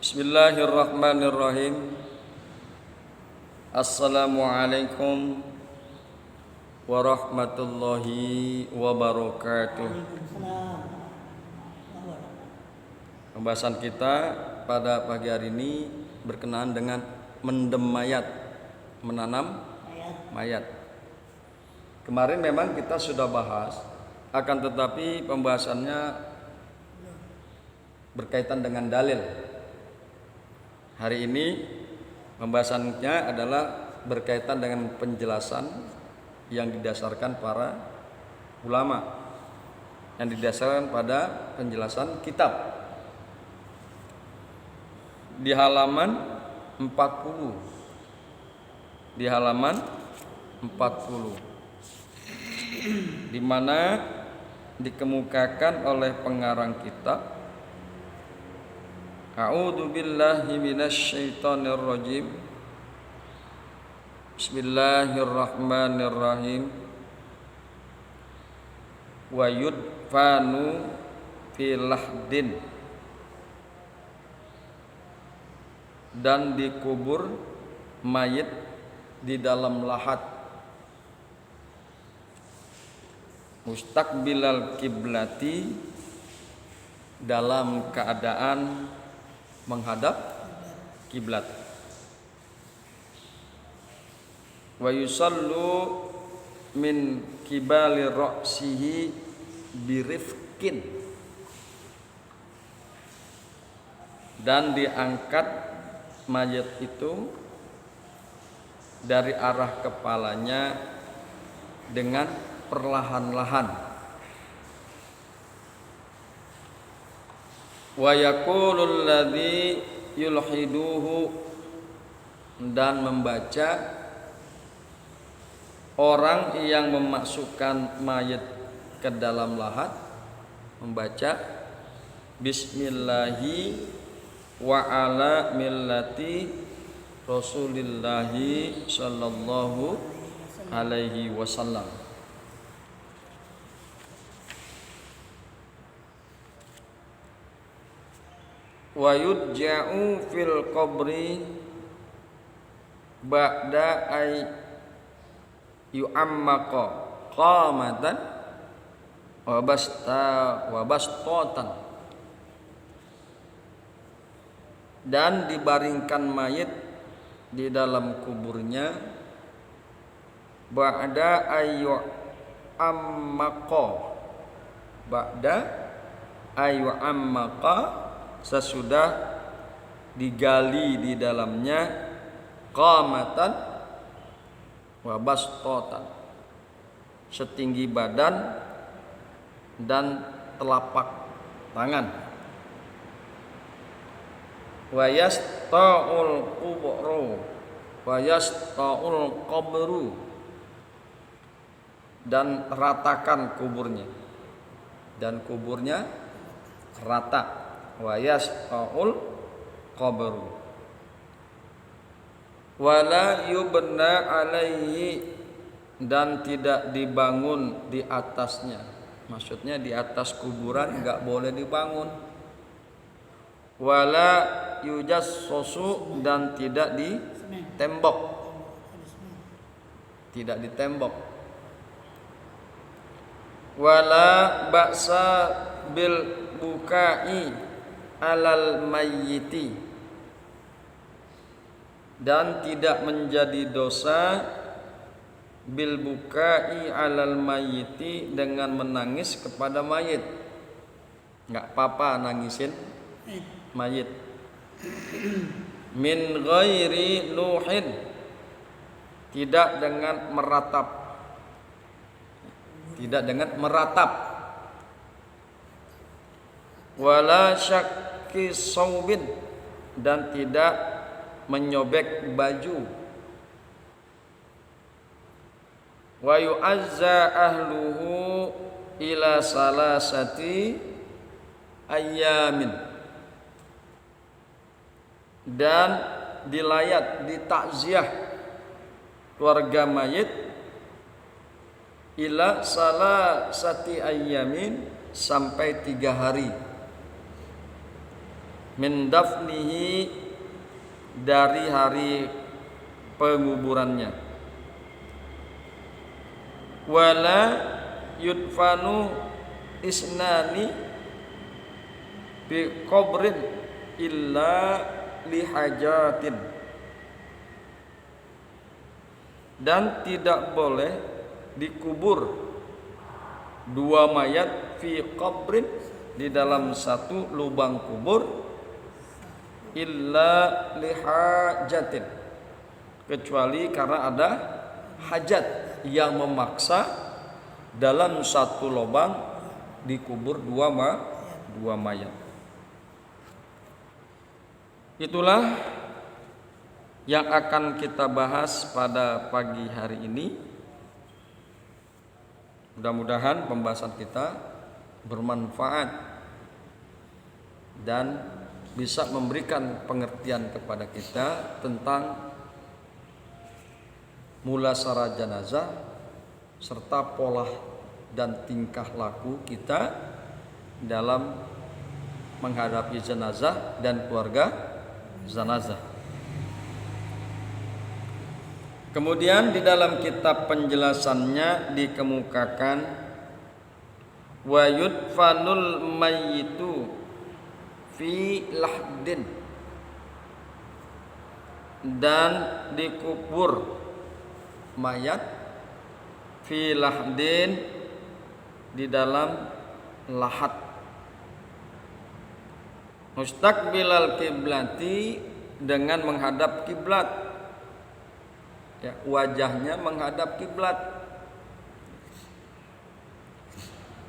Bismillahirrahmanirrahim. Assalamualaikum warahmatullahi wabarakatuh. Pembahasan kita pada pagi hari ini berkenaan dengan mendem mayat, menanam mayat. Kemarin memang kita sudah bahas, akan tetapi pembahasannya berkaitan dengan dalil. Hari ini pembahasannya adalah berkaitan dengan penjelasan yang didasarkan para ulama, yang didasarkan pada penjelasan kitab. Di halaman 40, di halaman 40, di mana dikemukakan oleh pengarang kitab, A'udzu billahi minasyaitonir rajim. Bismillahirrahmanirrahim. Wa yudfanu fi lahdin, dan dikubur mayit di dalam lahat, mustaqbilal kiblati, dalam keadaan menghadap kiblat. Wa yusallu min kibali ra'sihi birifkin, dan diangkat mayat itu dari arah kepalanya dengan perlahan-lahan. Wa yaqulul ladzi yulhiduhu, dan membaca orang yang memasukkan mayat ke dalam lahat, membaca bismillahi wa ala millati rasulillahi sallallahu alaihi wasallam. Wa yudja'u fil qabri ba'da ay yu'ammaqa qamatan wa bastatan, dan dibaringkan mayit di dalam kuburnya ba'da ayu ammaqa, sesudah digali di dalamnya, qamatan wa bastatan, setinggi badan dan telapak tangan. Wa yasta'ul qabru, dan ratakan kuburnya, dan kuburnya rata. Wa yasta'ul qabru wala yubna alaihi, dan tidak dibangun di atasnya. Maksudnya di atas kuburan enggak boleh dibangun. Wala yujassasu, dan tidak ditembok, tidak ditembok. Wala ba'sa bil bukai alal mayyiti, dan tidak menjadi dosa bil bukai alal mayyiti, dengan menangis kepada mayit. Enggak apa-apa nangisin mayit. Min ghairi nuhin, tidak dengan meratap, tidak dengan meratap. Wala syakki saubin, dan tidak menyobek baju. Wa yu'azza ahluhu ila salasati ayyamin, dan dilayat, ditakziah keluarga mayit ila salasati ayyamin, sampai 3 hari. min dafnihi dari hari penguburannya, wala yudfanu isnani bi qabrin illa lihajatin, dan tidak boleh dikubur dua mayat fi qabrin di dalam satu lubang kubur illa lihajatin, kecuali karena ada hajat yang memaksa dalam satu lubang dikubur dua mayat. Itulah yang akan kita bahas pada pagi hari ini. Mudah-mudahan pembahasan kita bermanfaat dan bisa memberikan pengertian kepada kita tentang mulasara jenazah serta pola dan tingkah laku kita dalam menghadapi jenazah dan keluarga jenazah. Kemudian di dalam kitab penjelasannya dikemukakan wa yudfanul mayyitu fi lahdin, dan dikubur mayat fi lahdin di dalam lahat, mustaqbilal kiblati dengan menghadap kiblat, ya, wajahnya menghadap kiblat.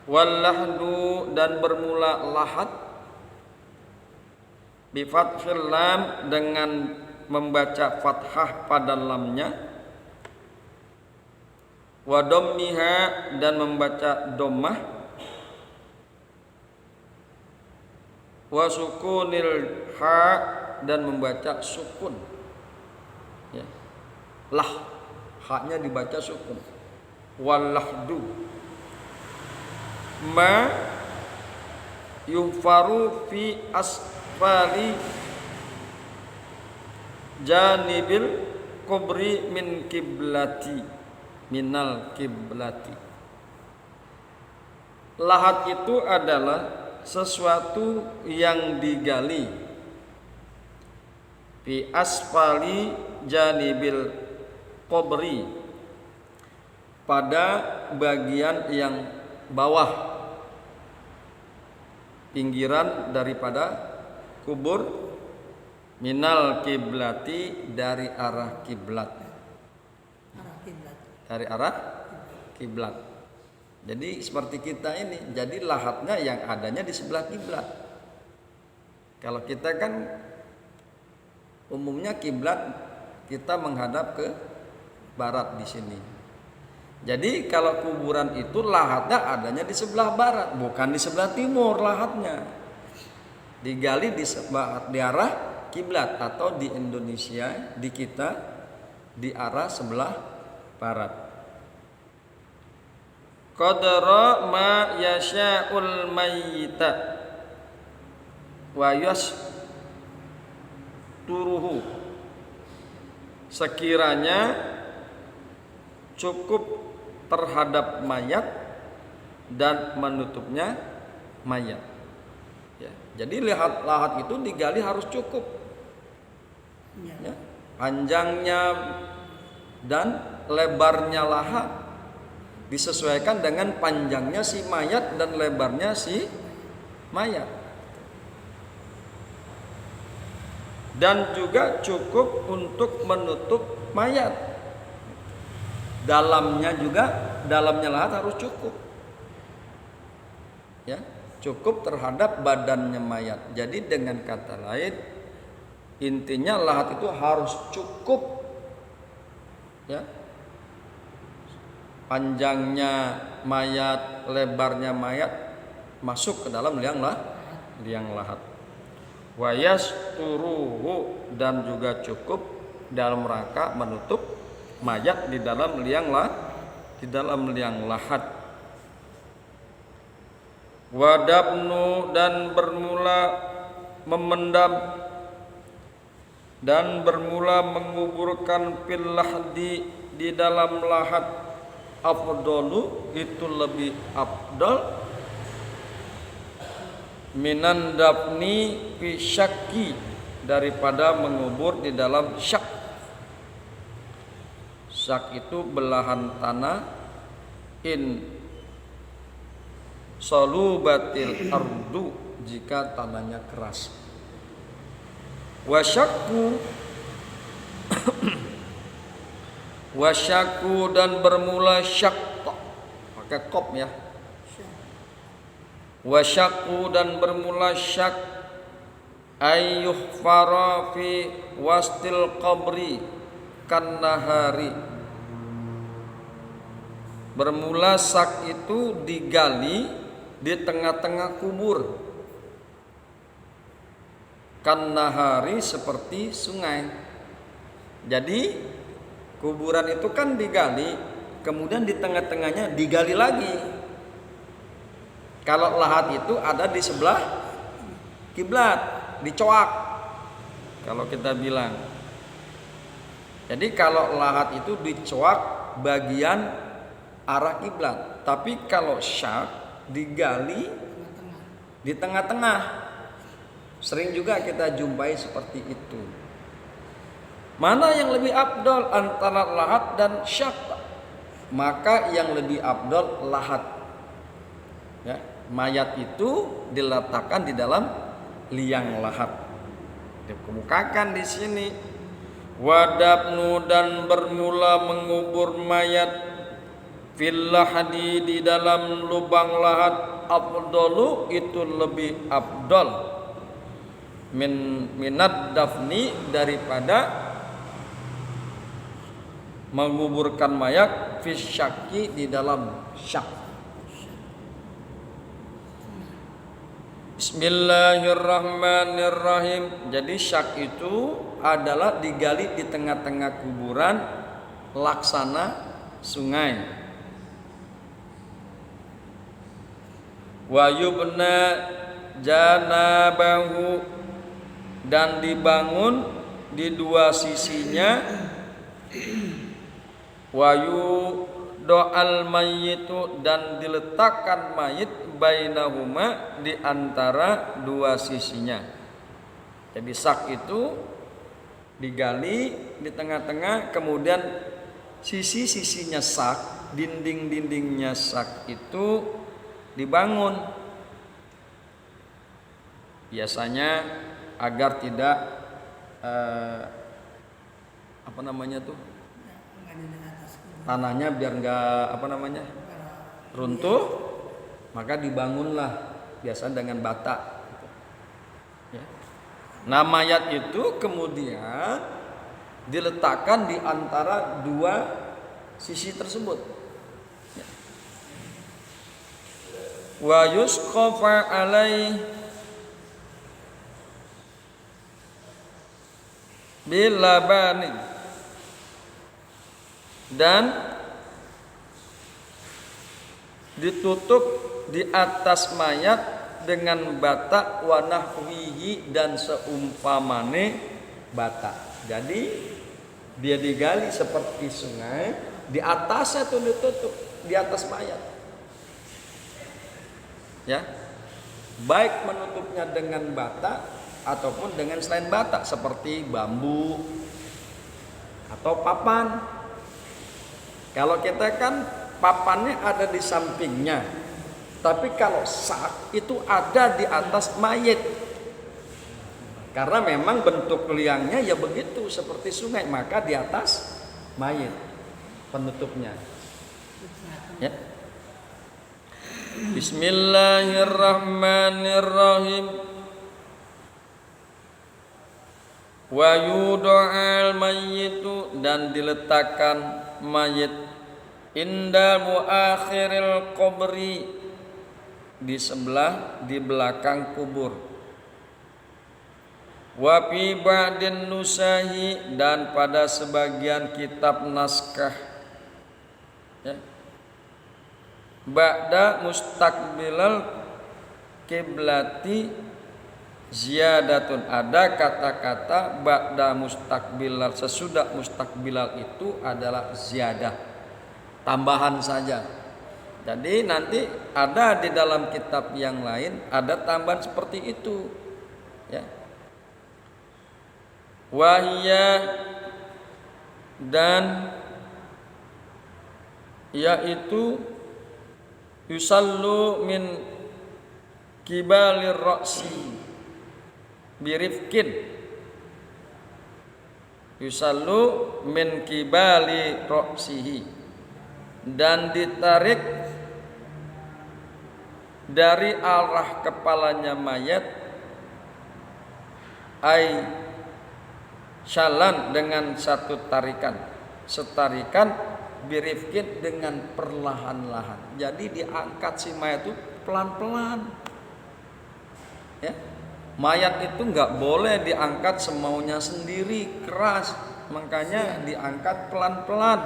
Wallahdu, dan bermula lahat bi fathil lam dengan membaca fathah pada lamnya, wa dhammiha, dan membaca dhammah, wa sukunil ha, dan membaca sukun, ya. Lah, haknya dibaca sukun. Wallahdu ma yufaru fi asfali janibil kubri min kiblati, minal kiblati. Lahat itu adalah sesuatu yang digali fi asfali janibil kubri, pada bagian yang bawah, pinggiran daripada kubur, minal kiblati, dari arah kiblat, dari arah kiblat. Jadi seperti kita ini, jadi lahatnya yang adanya di sebelah kiblat. Kalau kita kan umumnya kiblat kita menghadap ke barat di sini. Jadi kalau kuburan itu lahatnya adanya di sebelah barat, bukan di sebelah timur lahatnya. Digali di arah kiblat, atau di Indonesia di kita di arah sebelah barat. Qadra ma yasha'ul mayyita wa yasturuhu, sekiranya cukup terhadap mayat dan menutupnya mayat, ya. Jadi lahat itu digali harus cukup, ya. Panjangnya dan lebarnya lahat disesuaikan dengan panjangnya si mayat dan lebarnya si mayat, dan juga cukup untuk menutup mayat. Dalamnya lahat harus cukup, ya, cukup terhadap badannya mayat. Jadi dengan kata lain, intinya lahat itu harus cukup, ya, panjangnya mayat, lebarnya mayat masuk ke dalam liang lahat. Wa yasturuhu, dan juga cukup dalam rangka menutup mayat di dalam liang lahat. Wadabnu, dan bermula memendam dan bermula menguburkan fil lahdi di dalam lahat afdalu itu lebih afdal minan dafni fi syakki daripada mengubur di dalam syak. Syak itu belahan tanah in solubatil ardu jika tanahnya keras. Wasyakku wasyaku dan bermula syak pakai kop ya. Wasyaku dan bermula syak ayyuh fara fi wastil qabri kan nahari. Bermula syak itu digali di tengah-tengah kubur. Kan nahari seperti sungai. Jadi kuburan itu kan digali, kemudian di tengah-tengahnya digali lagi. Kalau lahat itu ada di sebelah kiblat, dicoak. Kalau kita bilang. Jadi kalau lahat itu dicoak bagian arah kiblat, tapi kalau syak digali di tengah-tengah. Sering juga kita jumpai seperti itu. Mana yang lebih afdal antara lahat dan syak? Maka yang lebih afdal lahat. Ya, mayat itu diletakkan di dalam liang lahat. Dikemukakan di sini. Wadabnu dan bermula mengubur mayat fil lahdi di dalam lubang lahat afdalu itu lebih afdal minad dafni daripada menguburkan mayat fi syakki di dalam syak. Bismillahirrahmanirrahim. Jadi syak itu adalah digali di tengah-tengah kuburan laksana sungai. Wa yubna janabahu dan dibangun di dua sisinya. Wayu do'al mayyitu dan diletakkan mayit bainahuma di antara dua sisinya. Jadi sak itu digali di tengah-tengah, kemudian sisi-sisinya sak, dinding-dindingnya sak itu dibangun. Biasanya agar tidak tanahnya biar nggak runtuh, maka dibangunlah biasa dengan bata. Ya. Nah mayat itu kemudian diletakkan di antara dua sisi tersebut. Ya. Wa yusqafa alaih bilabani dan ditutup di atas mayat dengan bata wa nahwihi dan seumpamane bata. Jadi dia digali seperti sungai, di atasnya itu ditutup di atas mayat. Ya. Baik menutupnya dengan bata ataupun dengan selain bata seperti bambu atau papan. Kalau kita kan papannya ada di sampingnya, tapi kalau sak itu ada di atas mayit. Karena memang bentuk liangnya ya begitu seperti sungai, maka di atas mayit penutupnya. Ya. Bismillahirrahmanirrahim. Wa yud'al mayyitu dan diletakkan mayit inda muakhiril qabri di belakang kubur. Wa fi ba'din nusahi dan pada sebagian kitab naskah. Ya. Ba'da mustaqbilal kiblati ziyadatun, ada kata-kata ba'da mustakbilal, sesudah mustakbilal itu adalah ziyadah, tambahan saja. Jadi nanti ada di dalam kitab yang lain ada tambahan seperti itu, ya. Wahia, dan yaitu yusallu min kibalir ra'si birifkin, yusallu min kibali ra'sihi, dan ditarik dari arah kepalanya mayat, ai syalan, dengan satu tarikan, setarikan, birifkin, dengan perlahan-lahan. Jadi diangkat si mayat itu pelan-pelan, ya. Mayat itu nggak boleh diangkat semaunya sendiri, keras, makanya diangkat pelan-pelan.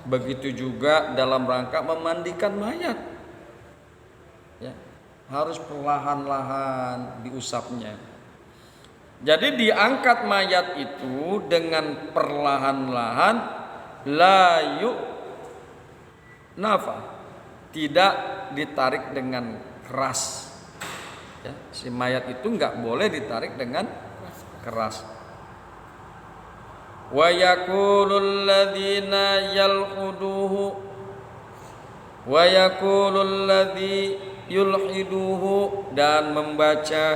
Begitu juga dalam rangka memandikan mayat, ya, harus perlahan-lahan diusapnya. Jadi diangkat mayat itu dengan perlahan-lahan, layu nafa, tidak ditarik dengan keras. Ya, si mayat itu nggak boleh ditarik dengan keras. Wa yaqulul ladzina yalhuduhu wa yaqulul ladzi yulhiduhu, dan membaca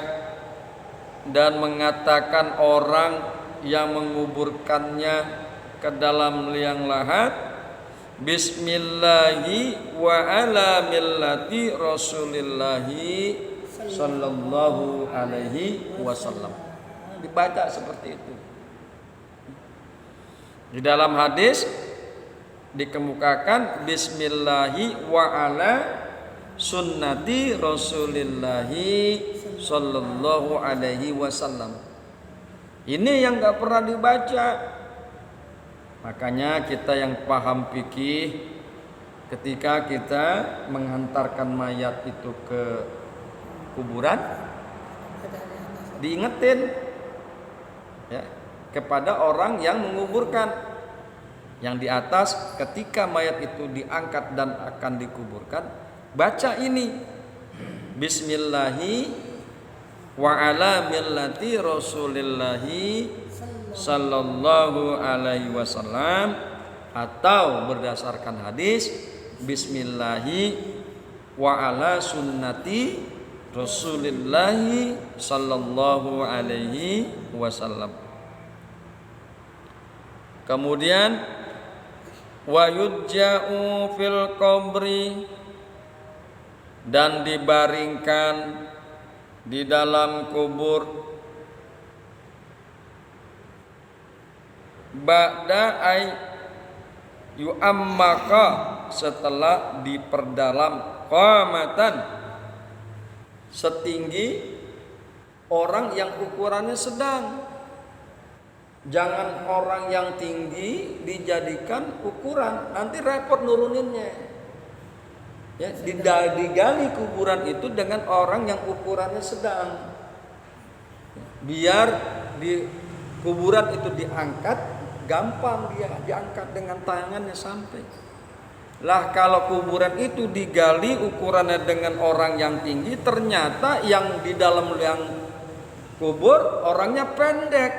dan mengatakan orang yang menguburkannya ke dalam liang lahat, bismillahi wa ala millati rasulillahi sallallahu alaihi wasallam. Dibaca seperti itu. Di dalam hadis dikemukakan bismillahi wa ala sunnati rasulillahi sallallahu alaihi wasallam. Ini yang gak pernah dibaca. Makanya kita yang paham fikih, ketika kita menghantarkan mayat itu ke kuburan, diingetin, ya, kepada orang yang menguburkan, yang di atas, ketika mayat itu diangkat dan akan dikuburkan, baca ini, bismillahi wa ala millati rasulillahi sallallahu alaihi wasallam, atau berdasarkan hadis bismillahi wa ala sunnati rasulillahi sallallahu alaihi wasallam. Kemudian wa yudja'u fil qabri, dan dibaringkan di dalam kubur, ba'da ay yu'ammaka, setelah diperdalam, qamatan, setinggi orang yang ukurannya sedang. Jangan orang yang tinggi dijadikan ukuran, nanti repot nuruninnya. Ya, digali kuburan itu dengan orang yang ukurannya sedang, biar di kuburan itu diangkat gampang, dia diangkat dengan tangannya sampai. Lah kalau kuburan itu digali ukurannya dengan orang yang tinggi, ternyata yang di dalam liang kubur orangnya pendek,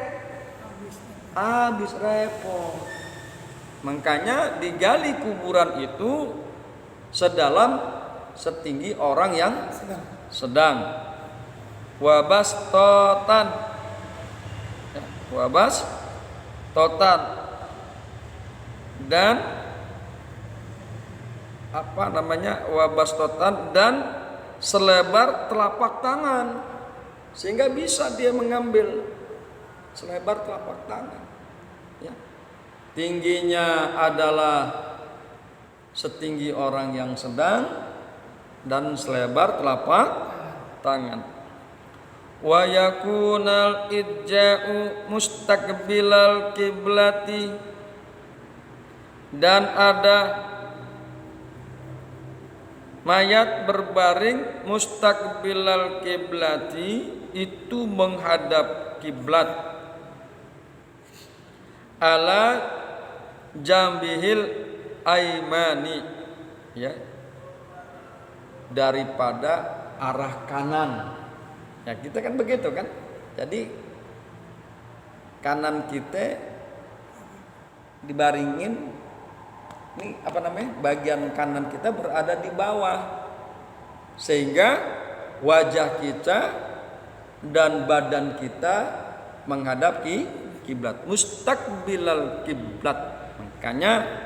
habis repot. Makanya digali kuburan itu sedalam setinggi orang yang sedang. Wabas totan, wabas totan, dan wabas totan, dan selebar telapak tangan, sehingga bisa dia mengambil selebar telapak tangan, ya. Tingginya adalah setinggi orang yang sedang dan selebar telapak tangan. Wa yakunal idja'u mustaqbilal kiblati, dan ada mayat berbaring mustaqbilal kiblati, itu menghadap kiblat ala jambihil aimani, ya, daripada arah kanan. Ya, kita kan begitu kan. Jadi kanan kita dibaringin, ini apa namanya, bagian kanan kita berada di bawah, sehingga wajah kita dan badan kita menghadap kiblat, mustaqbilal kiblat. Makanya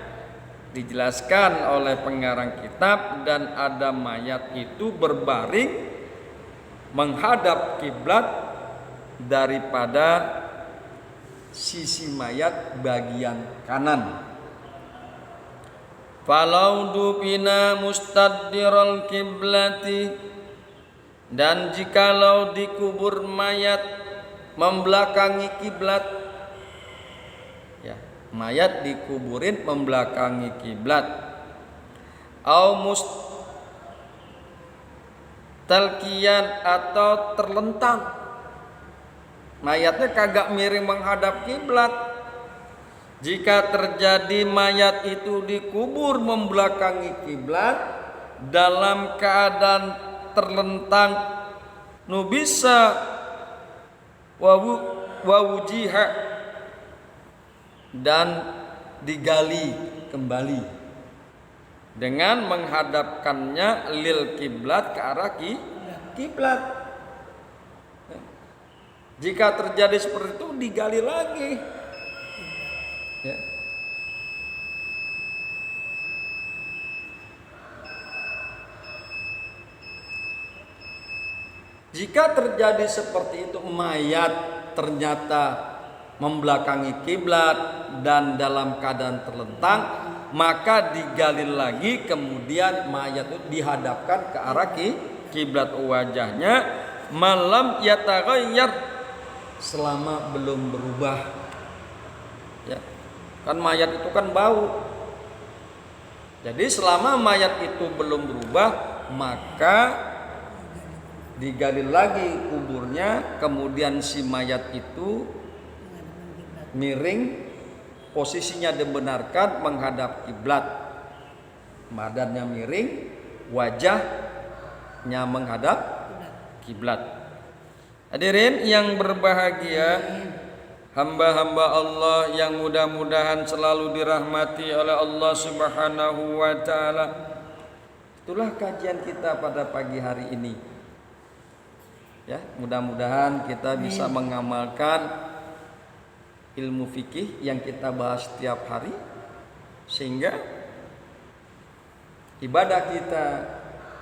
dijelaskan oleh pengarang kitab, dan ada mayat itu berbaring menghadap kiblat daripada sisi mayat bagian kanan. Falau dupina mustaddiral kiblati, dan jikalau dikubur mayat membelakangi kiblat, ya, mayat dikuburin membelakangi kiblat, au mustalqiyan, atau terlentang, mayatnya kagak miring menghadap kiblat. Jika terjadi mayat itu dikubur membelakangi kiblat dalam keadaan terlentang, nubisa wawujiha, dan digali kembali dengan menghadapkannya lil kiblat, ke arah kiblat. Jika terjadi seperti itu, digali lagi, ya. Jika terjadi seperti itu, mayat ternyata membelakangi kiblat dan dalam keadaan terlentang, maka digali lagi, kemudian mayat itu dihadapkan ke arah kiblat, wajahnya malam yataghayyar, selama belum berubah, ya. Kan mayat itu kan bau. Jadi selama mayat itu belum berubah, maka digali lagi kuburnya, kemudian si mayat itu miring, posisinya dibenarkan menghadap kiblat, badannya miring, wajahnya menghadap kiblat. Hadirin yang berbahagia, hamba-hamba Allah yang mudah-mudahan selalu dirahmati oleh Allah Subhanahu wa taala. Itulah kajian kita pada pagi hari ini. Ya, mudah-mudahan kita bisa mengamalkan ilmu fikih yang kita bahas setiap hari, sehingga ibadah kita,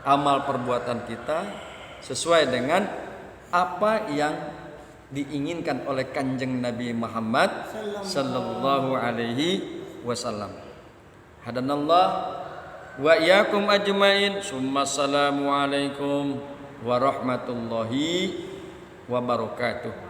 amal perbuatan kita sesuai dengan apa yang diinginkan oleh Kanjeng Nabi Muhammad sallallahu alaihi wasallam. Hadanallah wa iyyakum ajmain. Summa assalamu alaikum warahmatullahi wabarakatuh.